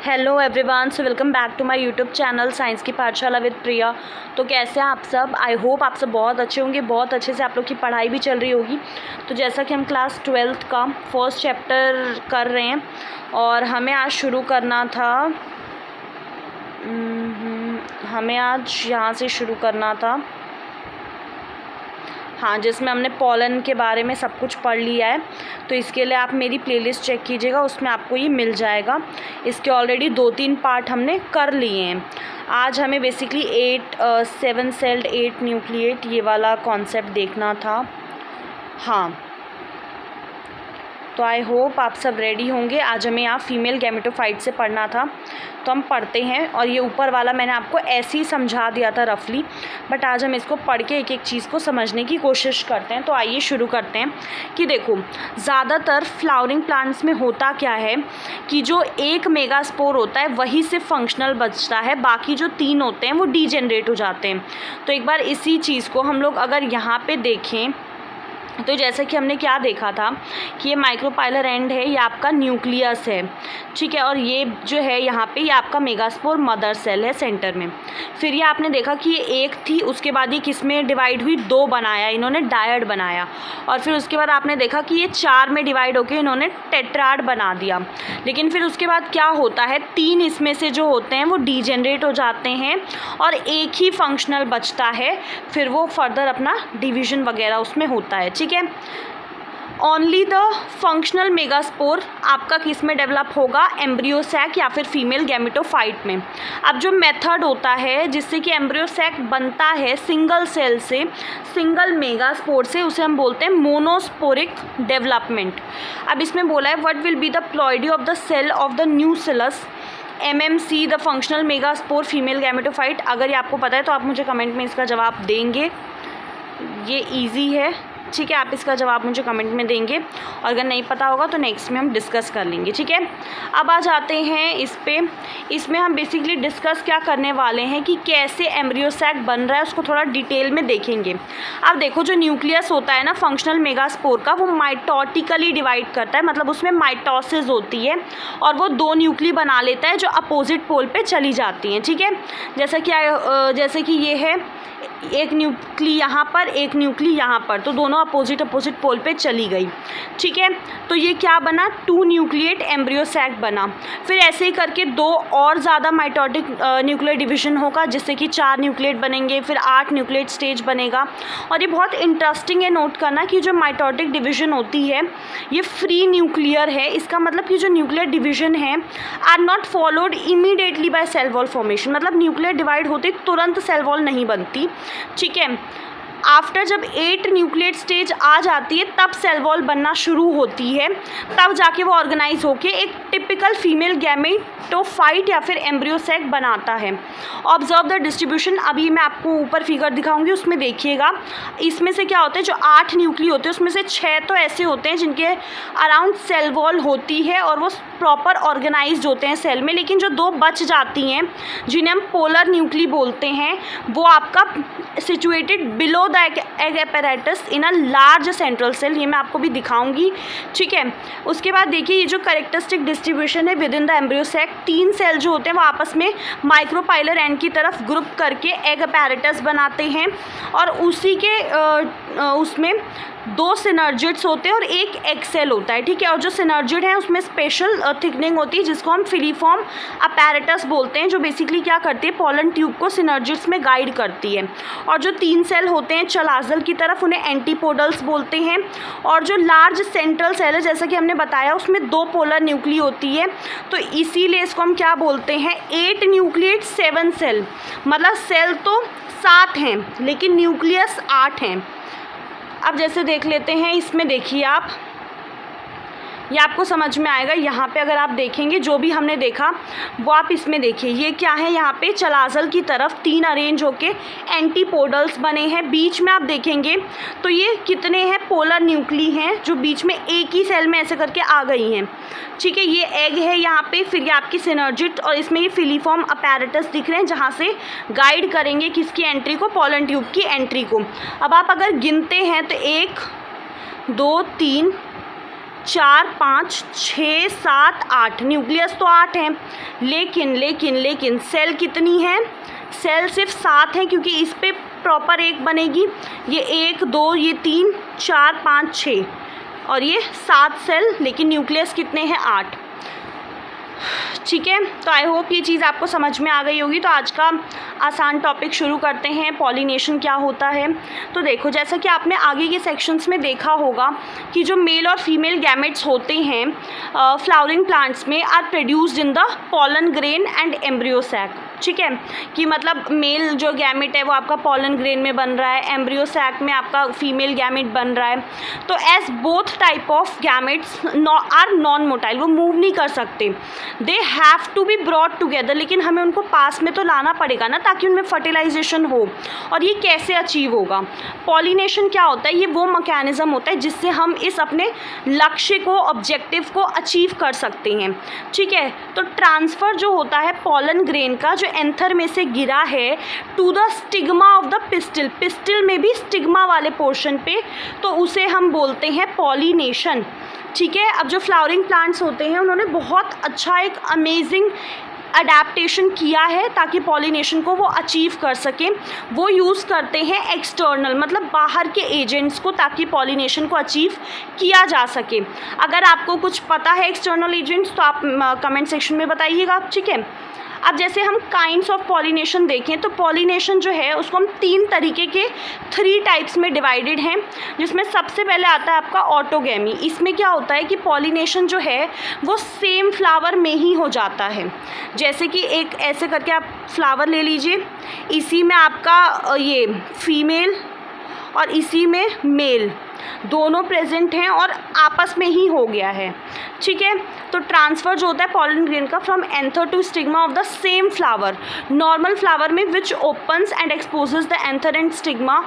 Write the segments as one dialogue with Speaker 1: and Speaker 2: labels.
Speaker 1: Hello everyone, so welcome back to my YouTube channel science की पाठशाला with प्रिया। तो कैसे हैं आप सब? आई होप आप सब बहुत अच्छे होंगे, बहुत अच्छे से आप लोग की पढ़ाई भी चल रही होगी। तो जैसा कि हम क्लास 12th का फर्स्ट चैप्टर कर रहे हैं और हमें आज शुरू करना था हमें आज यहाँ से शुरू करना था, हाँ, जिसमें हमने पॉलन के बारे में सब कुछ पढ़ लिया है। तो इसके लिए आप मेरी प्लेलिस्ट चेक कीजिएगा, उसमें आपको ये मिल जाएगा। इसके ऑलरेडी 2-3 पार्ट हमने कर लिए हैं। आज हमें बेसिकली 7 सेल्ड 8 न्यूक्लिएट ये वाला कॉन्सेप्ट देखना था। हाँ, तो आई होप आप सब रेडी होंगे। आज हमें यहाँ फीमेल गैमेटोफाइट से पढ़ना था, तो हम पढ़ते हैं। और ये ऊपर वाला मैंने आपको ऐसे ही समझा दिया था रफली, बट आज हम इसको पढ़ के एक एक चीज़ को समझने की कोशिश करते हैं। तो आइए शुरू करते हैं कि देखो, ज़्यादातर फ्लावरिंग प्लांट्स में होता क्या है कि जो एक मेगास्पोर होता है वही सिर्फ फंक्शनल बचता है, बाकी जो 3 होते हैं वो डीजेनरेट हो जाते हैं। तो एक बार इसी चीज़ को हम लोग अगर यहाँ पे देखें तो जैसे कि हमने क्या देखा था कि ये माइक्रोपाइलर एंड है, ये आपका न्यूक्लियस है, ठीक है। और ये जो है यहाँ पे ये आपका मेगास्पोर मदर सेल है सेंटर में। फिर ये आपने देखा कि ये एक थी, उसके बाद ये किस में डिवाइड हुई? 2 बनाया इन्होंने, डायड बनाया। और फिर उसके बाद आपने देखा कि ये 4 में डिवाइड होकर इन्होंने टेट्राड बना दिया। लेकिन फिर उसके बाद क्या होता है, 3 इसमें से जो होते हैं वो डीजेनरेट हो जाते हैं और एक ही फंक्शनल बचता है। फिर वो फर्दर अपना डिवीजन वगैरह उसमें होता है, ठीक है। ओनली द फंक्शनल मेगास्पोर आपका किस में डेवलप होगा? एम्ब्रियो सैक या फिर फीमेल गैमेटोफाइट में। अब जो मेथड होता है जिससे कि एम्ब्रियो सैक बनता है सिंगल सेल से, सिंगल मेगास्पोर से, उसे हम बोलते हैं मोनोस्पोरिक डेवलपमेंट। अब इसमें बोला है what will be the ploidy of the cell of the nucleus MMC the functional megaspore female gametophyte. अगर ये आपको पता है तो आप मुझे कमेंट में इसका जवाब देंगे। ये इजी है, ठीक है, आप इसका जवाब मुझे कमेंट में देंगे। और अगर नहीं पता होगा तो नेक्स्ट में हम डिस्कस कर लेंगे, ठीक है। अब आ जाते हैं इस पे। इसमें हम बेसिकली डिस्कस क्या करने वाले हैं कि कैसे एम्ब्रियो सैक बन रहा है, उसको थोड़ा डिटेल में देखेंगे। अब देखो, जो न्यूक्लियस होता है ना फंक्शनल मेगास्पोर का, वो माइटोटिकली डिवाइड करता है, मतलब उसमें माइटोसिस होती है और वो 2 न्यूक्ली बना लेता है जो अपोजिट पोल पे चली जाती हैं, ठीक है। जैसे कि ये है, एक न्यूक्ली यहाँ पर, एक न्यूक्ली यहाँ पर, तो दोनों अपोजिट पोल पे चली गई, ठीक है। तो ये क्या बना? 2 न्यूक्लिएट एम्ब्रियो सैक बना। फिर ऐसे ही करके 2 और ज़्यादा माइटोटिक न्यूक्लियर डिवीजन होगा, जिससे कि 4 न्यूक्लिएट बनेंगे, फिर 8 न्यूक्लिएट स्टेज बनेगा। और ये बहुत इंटरेस्टिंग है नोट करना कि जो माइटोटिक डिवीजन होती है ये फ्री न्यूक्लियर है। इसका मतलब कि जो न्यूक्लियर डिवीजन है are not followed immediately by cell wall formation, मतलब न्यूक्लियर डिवाइड होते तुरंत सेल वॉल नहीं बनती, ठीक है। आफ्टर जब 8 न्यूक्लिएट स्टेज आ जाती है तब सेल वॉल बनना शुरू होती है, तब जाके वो ऑर्गेनाइज होके एक टिपिकल फीमेल गैमेटोफाइट या फिर एम्ब्रियो सैक बनाता है। Observe the distribution. अभी मैं आपको ऊपर फिगर दिखाऊंगी, उसमें देखिएगा। इसमें से क्या होता है, जो 8 न्यूक्ली होते हैं उसमें से 6 तो ऐसे होते हैं जिनके अराउंड सेल वॉल होती है और वो प्रॉपर ऑर्गेनाइज्ड होते हैं सेल में। लेकिन जो 2 बच जाती हैं जिन्हें हम पोलर न्यूक्ली बोलते हैं, वो आपका situated below the egg apparatus in a large central cell. ये मैं आपको भी दिखाऊंगी, ठीक है। उसके बाद देखिए, ये जो करेक्टरिस्टिक डिस्ट्रीब्यूशन है within the embryo sac, 3 cell जो होते हैं वो आपस में माइक्रोपाइलर एंड की तरफ ग्रुप करके एग apparatus बनाते हैं। और उसी के उसमें 2 सिनर्जिड्स होते हैं और 1 एग सेल होता है, ठीक है। और जो सिनर्जिड है उसमें स्पेशल थिकनिंग होती है जिसको हम फिलीफॉर्म अपैरेटस बोलते हैं, जो बेसिकली क्या करती है, पॉलन ट्यूब को सिनर्जिड्स में गाइड करती है। और जो 3 सेल होते हैं चलाजल की तरफ, उन्हें एंटीपोडल्स बोलते हैं। और जो लार्ज सेंट्रल सेल है, जैसा कि हमने बताया, उसमें 2 पोलर न्यूक्ली होती है, तो इसीलिए इसको हम क्या बोलते हैं, 8 न्यूक्लिएट 7 सेल। मतलब सेल तो 7 हैं लेकिन न्यूक्लियस 8 हैं। अब जैसे देख लेते हैं, इसमें देखिए आप, ये आपको समझ में आएगा। यहाँ पे अगर आप देखेंगे जो भी हमने देखा वो आप इसमें देखिए, ये क्या है, यहाँ पे चलाजल की तरफ 3 अरेंज होके एंटीपोडल्स बने हैं। बीच में आप देखेंगे तो ये कितने हैं, पोलर न्यूक्ली हैं जो बीच में एक ही सेल में ऐसे करके आ गई हैं, ठीक है। ये एग है यहाँ पे, फिर ये आपकी सिनर्जिड, और इसमें ये फिलीफॉर्म अपैरेटस दिख रहे हैं जहाँ से गाइड करेंगे किसकी एंट्री को, पॉलन ट्यूब की एंट्री को। अब आप अगर गिनते हैं तो 1 2 3 4 5 6 7 8, न्यूक्लियस तो 8 हैं, लेकिन सेल कितनी है? सेल सिर्फ 7 है, क्योंकि इस पे प्रॉपर एक बनेगी। ये 1 2 ये 3 4 5 6 और ये 7 सेल, लेकिन न्यूक्लियस कितने हैं? 8। ठीक है, तो आई होप ये चीज़ आपको समझ में आ गई होगी। तो आज का आसान टॉपिक शुरू करते हैं, पॉलिनेशन क्या होता है। तो देखो, जैसा कि आपने आगे के सेक्शंस में देखा होगा कि जो मेल और फीमेल गैमेट्स होते हैं फ्लावरिंग प्लांट्स में are produced in the pollen grain and embryo sac. ठीक है, कि मतलब मेल जो गैमेट है वो आपका पॉलन ग्रेन में बन रहा है, एम्ब्रियो सैक में आपका फीमेल गैमेट बन रहा है। तो as both type of gametes are non motile, वो मूव नहीं कर सकते, they have to be brought together, लेकिन हमें उनको पास में तो लाना पड़ेगा ना, ताकि उनमें फर्टिलाइजेशन हो। और ये कैसे अचीव होगा? पॉलिनेशन क्या होता है? ये वो मैकेनिज्म होता है जिससे हम इस अपने लक्ष्य को, ऑब्जेक्टिव को अचीव कर सकते हैं। ठीक है, तो ट्रांसफ़र जो होता है पॉलन ग्रेन का, जो एंथर में से गिरा है to the stigma of the pistil, pistil में भी स्टिग्मा वाले पोर्शन पे, तो उसे हम बोलते हैं पॉलिनेशन। ठीक है, अब जो फ्लावरिंग प्लांट्स होते हैं उन्होंने बहुत अच्छा एक अमेजिंग अडेप्टेशन किया है ताकि पॉलिनेशन को वो अचीव कर सकें। वो यूज़ करते हैं एक्सटर्नल, मतलब बाहर के एजेंट्स को, ताकि पॉलिनेशन को अचीव किया जा सके। अगर आपको कुछ पता है एक्सटर्नल एजेंट्स तो आप कमेंट सेक्शन में बताइएगा। ठीक है, अब जैसे हम काइंड्स ऑफ पॉलिनेशन देखें तो पॉलिनेशन जो है उसको हम 3 तरीके के 3 टाइप्स में डिवाइडेड हैं, जिसमें सबसे पहले आता है आपका ऑटोगैमी। इसमें क्या होता है कि पॉलिनेशन जो है वो सेम फ्लावर में ही हो जाता है। जैसे कि एक ऐसे करके आप फ्लावर ले लीजिए, इसी में आपका ये फीमेल और इसी में मेल दोनों प्रेजेंट हैं और आपस में ही हो गया है। ठीक है, तो ट्रांसफ़र जो होता है पॉलन ग्रेन का from anther to stigma of the same flower, normal flower में which opens and exposes the anther and stigma,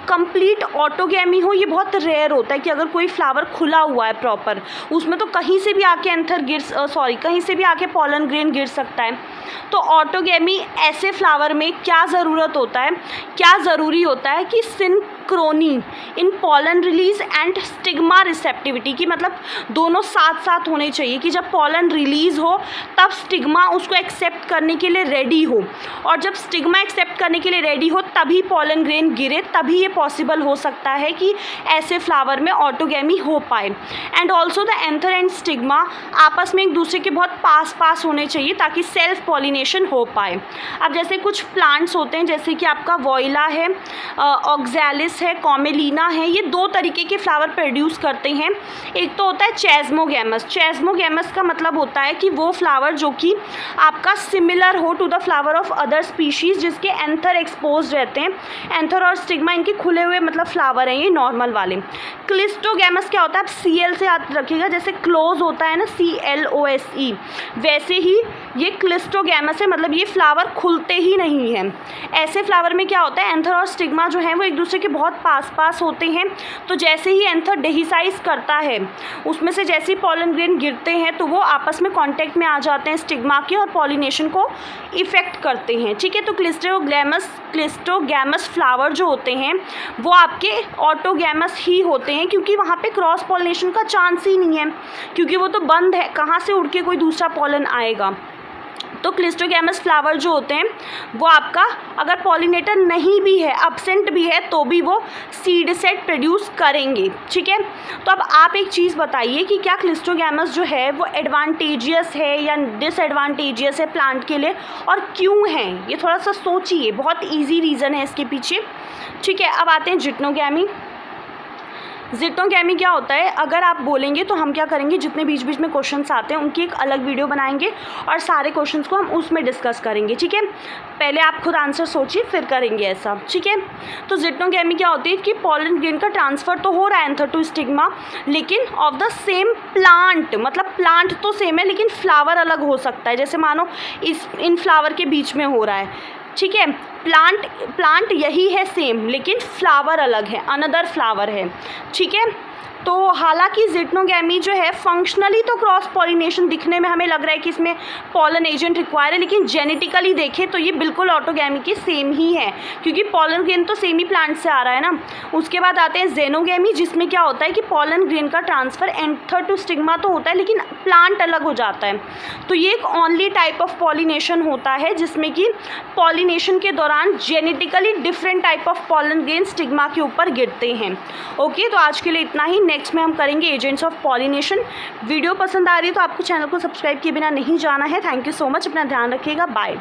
Speaker 1: complete autogamy हो। ये बहुत रेयर होता है कि अगर कोई फ्लावर खुला हुआ है प्रॉपर, उसमें तो कहीं से भी आके एंथर कहीं से भी आके पॉलन ग्रेन गिर सकता है। तो ऑटोगैमी ऐसे फ्लावर में क्या ज़रूरत होता है, क्या ज़रूरी होता है कि synchrony in pollen release and stigma receptivity, की मतलब दोनों साथ साथ होने चाहिए कि जब पॉलन रिलीज़ हो तब स्टिग्मा उसको एक्सेप्ट करने के लिए रेडी हो, और जब स्टिग्मा एक्सेप्ट करने के लिए रेडी हो तभी पॉलन ग्रेन गिरे, तभी ये पॉसिबल हो सकता है कि ऐसे फ्लावर में ऑटोगैमी हो पाए। And also the anther and stigma आपस में एक दूसरे के बहुत पास होने चाहिए ताकि सेल्फ पॉलिनेशन हो पाए। अब जैसे कुछ प्लांट्स होते हैं, जैसे कि आपका वॉइला है, ऑक्सैलिस है, कॉमेलिना है, ये 2 तरीके के फ्लावर प्रोड्यूस करते हैं। एक तो होता है चेस्मोगैमस। चेस्मोगैमस का मतलब होता है कि वो फ्लावर जो कि आपका सिमिलर हो to the flower of other species, जिसके एंथर एक्सपोज रहते हैं, एंथर और स्टिग्मा इनके खुले हुए मतलब फ्लावर हैं ये नॉर्मल वाले। क्लिस्टोगैमस क्या होता है? आप CL से याद रखिएगा, जैसे क्लोज होता है ना CLOSE, वैसे ही ये क्लिस्टोगैमस है, मतलब ये फ्लावर खुलते ही नहीं हैं। ऐसे फ्लावर में क्या होता है, एंथर और स्टिग्मा जो है वो एक दूसरे के बहुत पास होते हैं। तो जैसे ही एंथर डेहिसाइज करता है, उसमें से जैसे ही पॉलन ग्रेन गिरते हैं तो वो आपस में कांटेक्ट में आ जाते हैं स्टिग्मा के और पॉलिनेशन को इफेक्ट करते हैं। ठीक है, तो क्लिस्टोगैमस फ्लावर जो होते हैं वो आपके ऑटोगैमस ही होते हैं, क्योंकि वहाँ पे क्रॉस पॉलिनेशन का चांस ही नहीं है, क्योंकि वो तो बंद है, कहाँ से उड़ के कोई दूसरा पॉलन आएगा। तो क्लिस्टोगैमस फ्लावर जो होते हैं वो आपका अगर पॉलिनेटर नहीं भी है, अब्सेंट भी है, तो भी वो सीड सेट प्रोड्यूस करेंगे। ठीक है, तो अब आप एक चीज़ बताइए कि क्या क्लिस्टोगैमस जो है वो एडवांटेजियस है या डिसएडवांटेजियस है प्लांट के लिए, और क्यों है? ये थोड़ा सा सोचिए, बहुत ईजी रीज़न है इसके पीछे। ठीक है, अब आते हैं जिटनोगैमी। जिटनोगैमी क्या होता है? अगर आप बोलेंगे तो हम क्या करेंगे, जितने बीच में क्वेश्चंस आते हैं उनकी एक अलग वीडियो बनाएंगे और सारे क्वेश्चंस को हम उसमें डिस्कस करेंगे। ठीक है, पहले आप खुद आंसर सोचिए फिर करेंगे ऐसा। ठीक है, तो जिटनोगैमी क्या होती है कि पॉलन ग्रेन का ट्रांसफ़र तो हो रहा है एंथर टू स्टिग्मा, लेकिन ऑफ द सेम प्लांट, मतलब प्लांट तो सेम है लेकिन फ्लावर अलग हो सकता है। जैसे मानो इन फ्लावर के बीच में हो रहा है, ठीक है, प्लांट यही है सेम, लेकिन फ्लावर अलग है, अनदर फ्लावर है। ठीक है, तो हालांकि जिटनोगैमी जो है फंक्शनली तो क्रॉस पॉलिनेशन दिखने में हमें लग रहा है कि इसमें पॉलन एजेंट रिक्वायर है, लेकिन जेनेटिकली देखें तो ये बिल्कुल ऑटोगैमी के सेम ही है, क्योंकि पॉलन ग्रेन तो सेम ही प्लांट से आ रहा है ना। उसके बाद आते हैं जेनोगैमी, जिसमें क्या होता है कि पॉलन ग्रेन का ट्रांसफ़र एंथर टू स्टिग्मा तो होता है, लेकिन प्लांट अलग हो जाता है। तो ये एक ओनली टाइप ऑफ पॉलिनेशन होता है जिसमें कि पॉलिनेशन के दौरान genetically different type of pollen grain stigma के ऊपर गिरते हैं। ओके, तो आज के लिए इतना ही। नेक्स्ट में हम करेंगे एजेंट्स ऑफ पॉलिनेशन। वीडियो पसंद आ रही है तो आपको चैनल को सब्सक्राइब किए बिना नहीं जाना है। थैंक यू सो मच, अपना ध्यान रखिएगा, बाय।